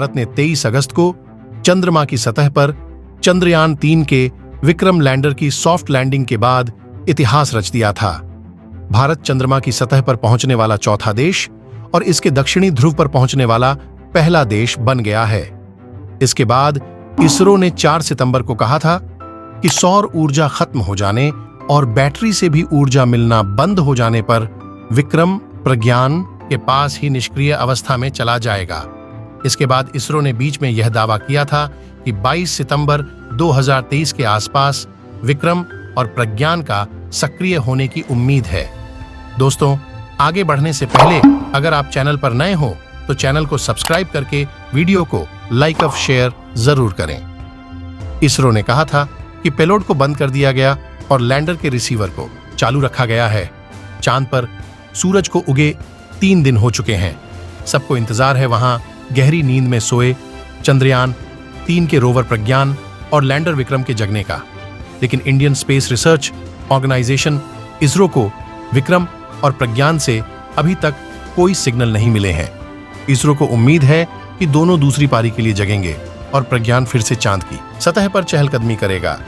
भारत ने 23 अगस्त को चंद्रमा की सतह पर चंद्रयान 3 के विक्रम लैंडर की सॉफ्ट लैंडिंग के बाद इतिहास रच दिया था। भारत चंद्रमा की सतह पर पहुंचने वाला चौथा देश और इसके दक्षिणी ध्रुव पर पहुंचने वाला पहला देश बन गया है। इसके बाद इसरो ने 4 सितंबर को कहा था कि सौर ऊर्जा खत्म हो जाने और बैटरी से भी ऊर्जा मिलना बंद हो जाने पर विक्रम प्रज्ञान के पास ही निष्क्रिय अवस्था में चला जाएगा। इसके बाद इसरो ने बीच में यह दावा किया था कि 22 सितंबर 2023 के आसपास विक्रम और प्रज्ञान का सक्रिय होने की उम्मीद है। दोस्तों, आगे बढ़ने से पहले अगर आप चैनल पर नए हो तो चैनल को सब्सक्राइब करके वीडियो को लाइक और शेयर जरूर करें। इसरो ने कहा था कि पेलोड को बंद कर दिया गया और लैंडर के रिसीवर को चालू रखा गया है। चांद पर सूरज को उगे 3 दिन हो चुके हैं। सबको इंतजार है वहां गहरी नींद में सोए चंद्रयान 3 के रोवर प्रज्ञान और लैंडर विक्रम के जगने का। लेकिन Indian space research organisation ISRO को विक्रम और प्रज्ञान से अभी तक कोई सिग्नल नहीं मिले हैं। इसरो को उम्मीद है कि दोनों दूसरी पारी के लिए जगेंगे और प्रज्ञान फिर से चांद की सतह पर चहलकदमी करेगा।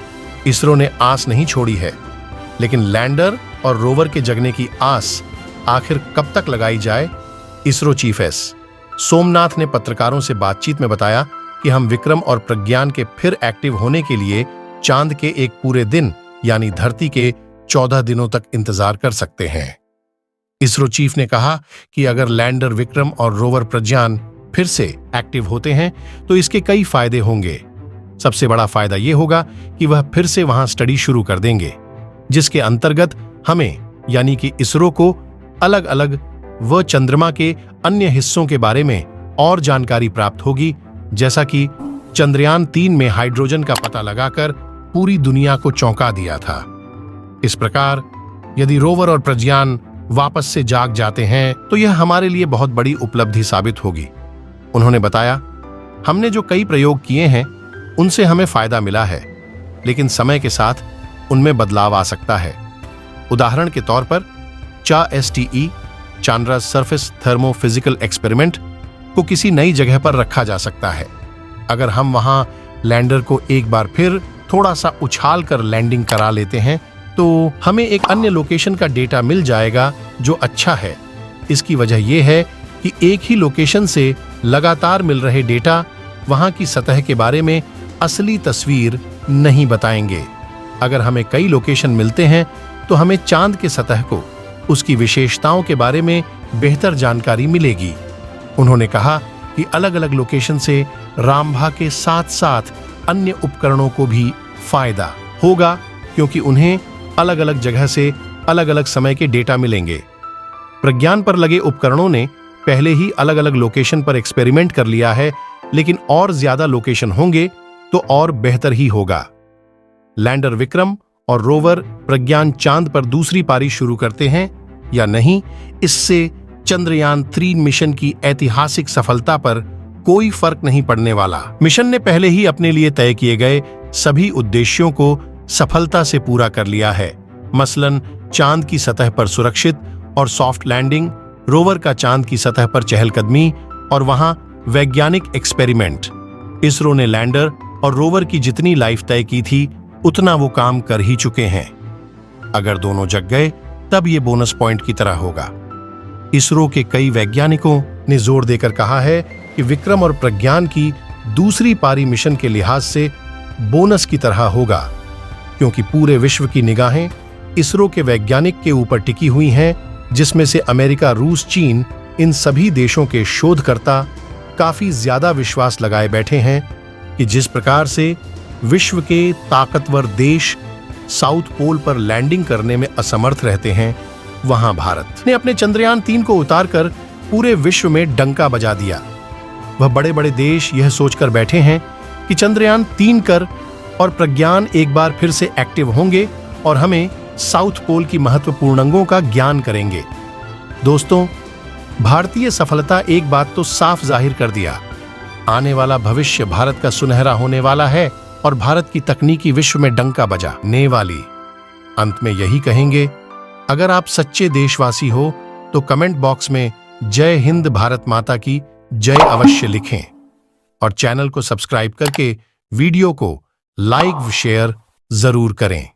इसरो ने आस नहीं छोड़ी है, लेकिन लैंडर और रोवर के जगने की आस आखिर कब तक लगाई जाए? इसरो चीफ एस सोमनाथ ने पत्रकारों से बातचीत में बताया कि हम विक्रम और प्रज्ञान के फिर एक्टिव होने के लिए चांद के एक पूरे दिन यानी धरती के 14 दिनों तक इंतजार कर सकते हैं। इसरो चीफ ने कहा कि अगर लैंडर विक्रम और रोवर प्रज्ञान फिर से एक्टिव होते हैं तो इसके कई फायदे होंगे। सबसे बड़ा फायदा यह होगा कि वह फिर से वहां स्टडी शुरू कर देंगे, जिसके अंतर्गत हमें यानी कि इसरो को अलग अलग व चंद्रमा के अन्य हिस्सों के बारे में और जानकारी प्राप्त होगी, जैसा कि चंद्रयान 3 में हाइड्रोजन का पता लगाकर पूरी दुनिया को चौंका दिया था। इस प्रकार यदि रोवर और प्रज्ञान वापस से जाग जाते हैं तो यह हमारे लिए बहुत बड़ी उपलब्धि साबित होगी। उन्होंने बताया, हमने जो कई प्रयोग किए हैं उनसे हमें फायदा मिला है, लेकिन समय के साथ उनमें बदलाव आ सकता है। उदाहरण के तौर पर CHA-STE Chandra surface thermo physical experiment को किसी नई जगह पर रखा जा सकता है। अगर हम वहां लैंडर को एक बार फिर थोड़ा सा उछाल कर लैंडिंग करा लेते हैं तो हमें एक अन्य लोकेशन का डेटा मिल जाएगा जो अच्छा है। इसकी वजह यह है कि एक ही लोकेशन से लगातार मिल रहे डेटा वहां की सतह के बारे में असली तस्वीर नहीं बताएंगे। अगर हमें कई लोकेशन मिलते हैं तो हमें चांद के सतह को उसकी विशेषताओं के बारे में बेहतर जानकारी मिलेगी। उन्होंने कहा कि अलग अलग लोकेशन से रामभा के साथ साथ अन्य उपकरणों को भी फायदा होगा, क्योंकि उन्हें अलग अलग जगह से अलग अलग समय के डेटा मिलेंगे। प्रज्ञान पर लगे उपकरणों ने पहले ही अलग अलग लोकेशन पर एक्सपेरिमेंट कर लिया है, लेकिन और ज्यादा लोकेशन होंगे तो और बेहतर ही होगा। लैंडर विक्रम और रोवर प्रज्ञान चांद पर दूसरी पारी शुरू करते हैं या नहीं, इससे चंद्रयान 3 मिशन की ऐतिहासिक सफलता पर कोई फर्क नहीं पड़ने वाला। मिशन ने पहले ही अपने लिए तय किए गए सभी उद्देश्यों को सफलता से पूरा कर लिया है, मसलन चांद की सतह पर सुरक्षित और सॉफ्ट लैंडिंग, रोवर का चांद की सतह पर चहलकदमी और वहां वैज्ञानिक एक्सपेरिमेंट। इसरो ने लैंडर और रोवर की जितनी लाइफ तय की थी उतना वो काम कर ही चुके हैं। अगर दोनों जग गए तब ये बोनस पॉइंट की तरह होगा। इसरो के कई वैज्ञानिकों ने जोर देकर कहा है कि विक्रम और प्रज्ञान की दूसरी पारी मिशन के लिहाज से बोनस की तरह होगा, क्योंकि पूरे विश्व की निगाहें इसरो के वैज्ञानिक के ऊपर टिकी हुई हैं, जिसमें से अमेरिका, रूस, चीन, इन सभी देशों के शोधकर्ता काफी ज्यादा विश्वास लगाए बैठे हैं कि जिस प्रकार से विश्व के ताकतवर देश साउथ पोल पर लैंडिंग करने में असमर्थ रहते हैं, वहां भारत ने अपने चंद्रयान 3 को उतारकर पूरे विश्व में डंका बजा दिया। वह बड़े बड़े देश यह सोचकर बैठे हैं कि चंद्रयान 3 कर और प्रज्ञान एक बार फिर से एक्टिव होंगे और हमें साउथ पोल की महत्वपूर्ण अंगों का ज्ञान करेंगे। दोस्तों, भारतीय सफलता एक बात तो साफ जाहिर कर दिया, आने वाला भविष्य भारत का सुनहरा होने वाला है और भारत की तकनीकी विश्व में डंका बजाने वाली। अंत में यही कहेंगे, अगर आप सच्चे देशवासी हो तो कमेंट बॉक्स में जय हिंद भारत माता की जय अवश्य लिखें। और चैनल को सब्सक्राइब करके वीडियो को लाइक शेयर जरूर करें।